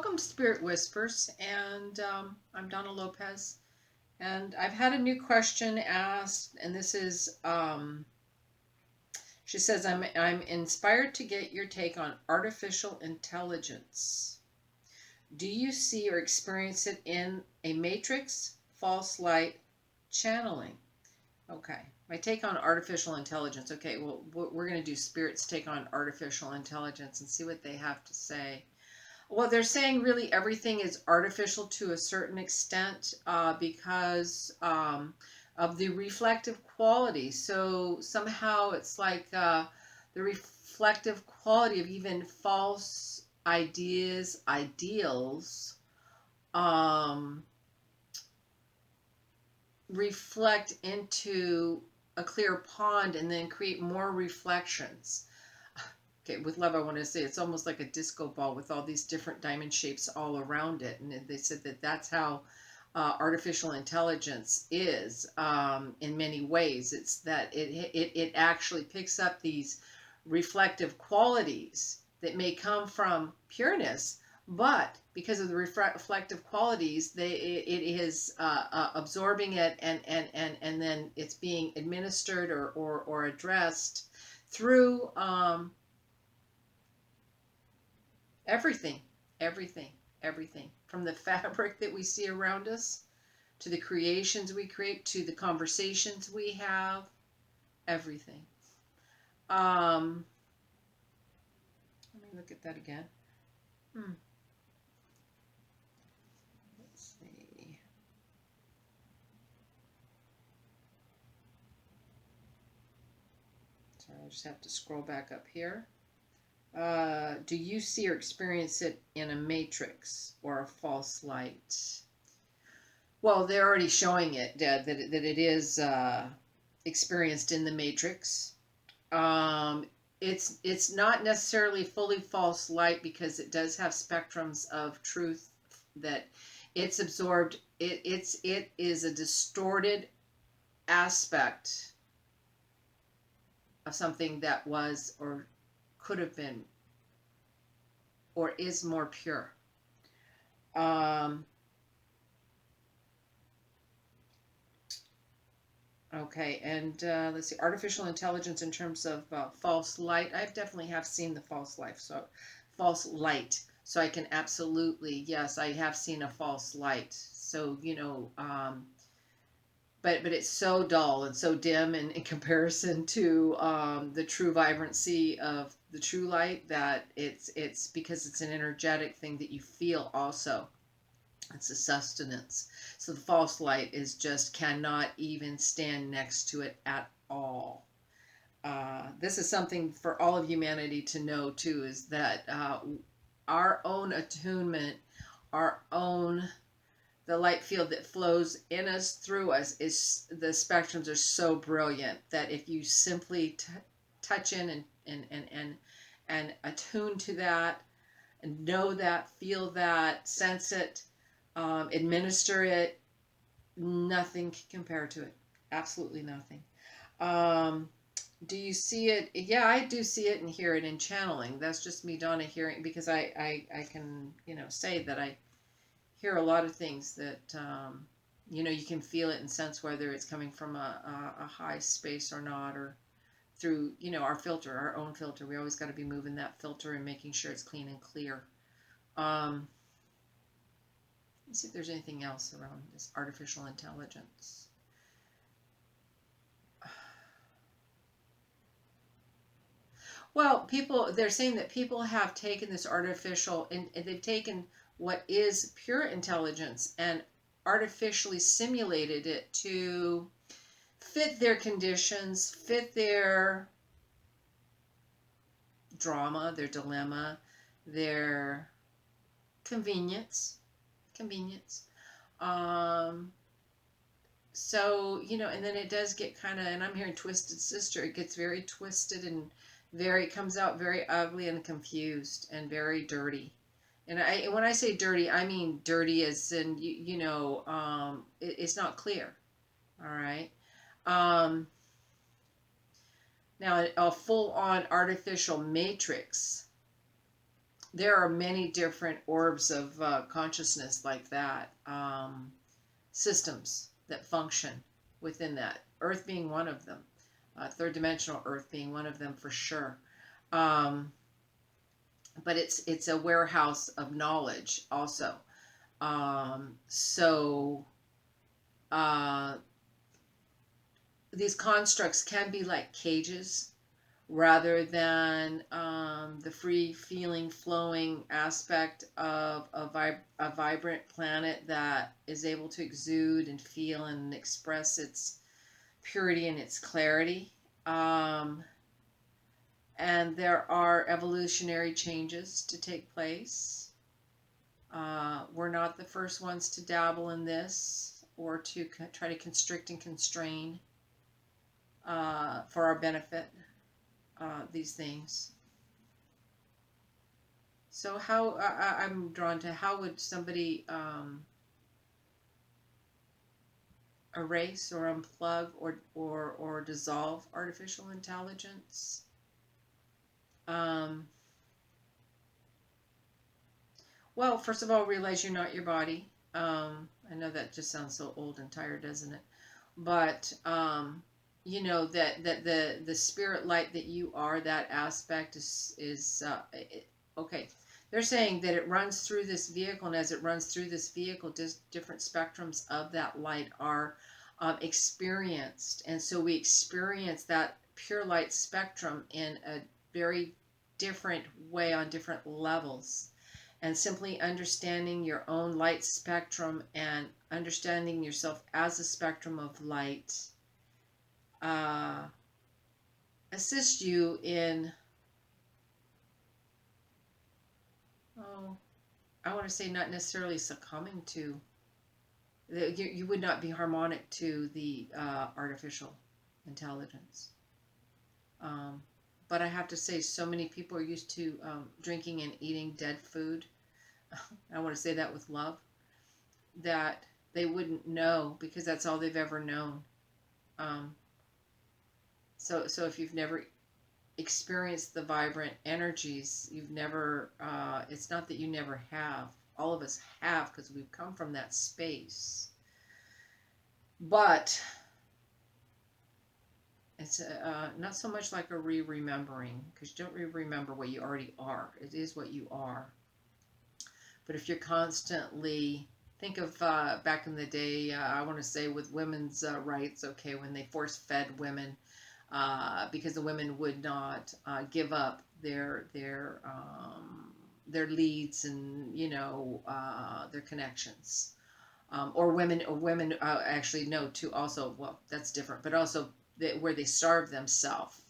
Welcome, Spirit Whispers, and I'm Donna Lopez, and I've had a new question asked, and this is, she says, I'm inspired to get your take on artificial intelligence. Do you see or experience it in a matrix, false light, channeling? Okay, my take on artificial intelligence. Okay, well, we're going to do Spirit's take on artificial intelligence and see what they have to say. Well, they're saying really everything is artificial to a certain extent because of the reflective quality. So somehow it's like the reflective quality of even false ideas, ideals, um, reflect into a clear pond and then create more reflections. Okay, with love, I want to say it's almost like a disco ball with all these different diamond shapes all around it. And they said that that's how artificial intelligence is in many ways. It's that it actually picks up these reflective qualities that may come from pureness, but because of the reflective qualities, it is absorbing it and then it's being administered or addressed through everything, everything, everything. From the fabric that we see around us, to the creations we create, to the conversations we have, everything. Um, Let me look at that again. Let's see. Sorry, I just have to scroll back up here. Do you see or experience it in a matrix or a false light? Well, they're already showing it, Dad, that it is experienced in the matrix. Um, it's not necessarily fully false light because it does have spectrums of truth that it's absorbed. It is a distorted aspect of something that was or could have been or is more pure. Um, Okay, and let's see, artificial intelligence in terms of false light. I definitely have seen the false light. So I can absolutely, yes, I have seen a false light. So but it's so dull and so dim in comparison to the true vibrancy of the true light that it's because it's an energetic thing that you feel also. It's a sustenance. So the false light is just cannot even stand next to it at all. This is something for all of humanity to know too, is that our own attunement, our own the light field that flows in us through us is the spectrums are so brilliant that if you simply touch in and attune to that and know that, feel that, sense it, administer it, nothing can compare to it. Absolutely nothing. Um, do you see it? Yeah, I do see it and hear it in channeling. That's just me, Donna, hearing because I can say that I hear a lot of things that you can feel it and sense whether it's coming from a high space or not, or through our filter, our own filter. We always got to be moving that filter and making sure it's clean and clear. Let's see if there's anything else around this artificial intelligence. Well, they're saying that people have taken this artificial, and they've taken what is pure intelligence and artificially simulated it to fit their conditions, fit their drama, their dilemma, their convenience. Convenience. Um, so and then it does get kind of, and I'm hearing twisted sister, it gets very twisted and it comes out very ugly and confused and very dirty. And when I say dirty, I mean dirty as in it's not clear. All right. um, Now a full on artificial matrix there are many different orbs of consciousness like that, systems that function within that. Earth being one of them, third dimensional Earth being one of them for sure. Um, but it's a warehouse of knowledge also. So uh, these constructs can be like cages rather than the free feeling flowing aspect of a vibrant planet that is able to exude and feel and express its purity and its clarity. Um, and there are evolutionary changes to take place. We're not the first ones to dabble in this or to try to constrict and constrain for our benefit these things. So how I'm drawn to how would somebody erase or unplug or dissolve artificial intelligence? Um, well, first of all, realize you're not your body. I know that just sounds so old and tired, doesn't it? But you know that the spirit light that you are, that aspect is okay. They're saying that it runs through this vehicle, and as it runs through this vehicle, just different spectrums of that light are experienced, and so we experience that pure light spectrum in a very different way on different levels. And simply understanding your own light spectrum and understanding yourself as a spectrum of light uh, assist you in, oh, I want to say not necessarily succumbing to, you would not be harmonic to the artificial intelligence. Um, but I have to say, so many people are used to drinking and eating dead food. I want to say that with love, that they wouldn't know because that's all they've ever known. Um, so if you've never experienced the vibrant energies, you've never. It's not that you never have. All of us have because we've come from that space. But it's not so much like a remembering because you don't remember what you already are. It is what you are. But if you're constantly think of back in the day, I want to say with women's rights, okay, when they force fed women because the women would not give up their leads and their connections. Or women actually no too also, well, that's different, but also where they starve themselves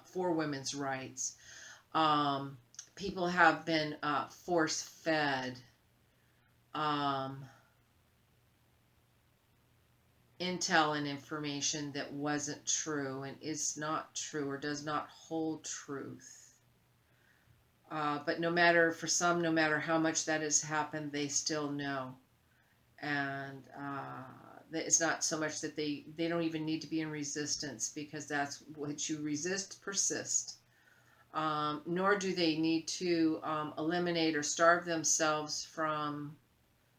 for women's rights. um, People have been force fed um, intel and information that wasn't true and is not true or does not hold truth. But no matter, for some, no matter how much that has happened, they still know. And it's not so much that they don't even need to be in resistance because that's what you resist, persist. Nor do they need to eliminate or starve themselves from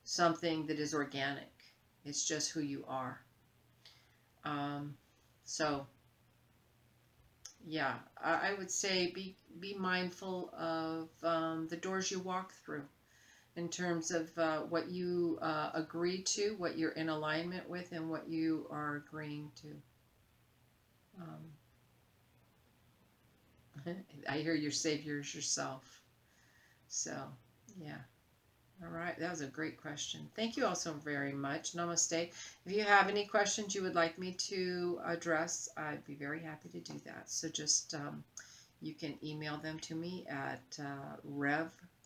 something that is organic. It's just who you are. Um, so yeah, I would say be mindful of the doors you walk through in terms of what you agree to, what you're in alignment with, and what you are agreeing to. I hear your savior's yourself. So yeah. All right, that was a great question. Thank you all so very much. Namaste. If you have any questions you would like me to address, I'd be very happy to do that. So just you can email them to me at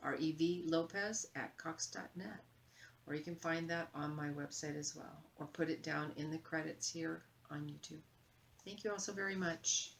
Lopez at cox.net, or you can find that on my website as well, or put it down in the credits here on YouTube. Thank you all so very much.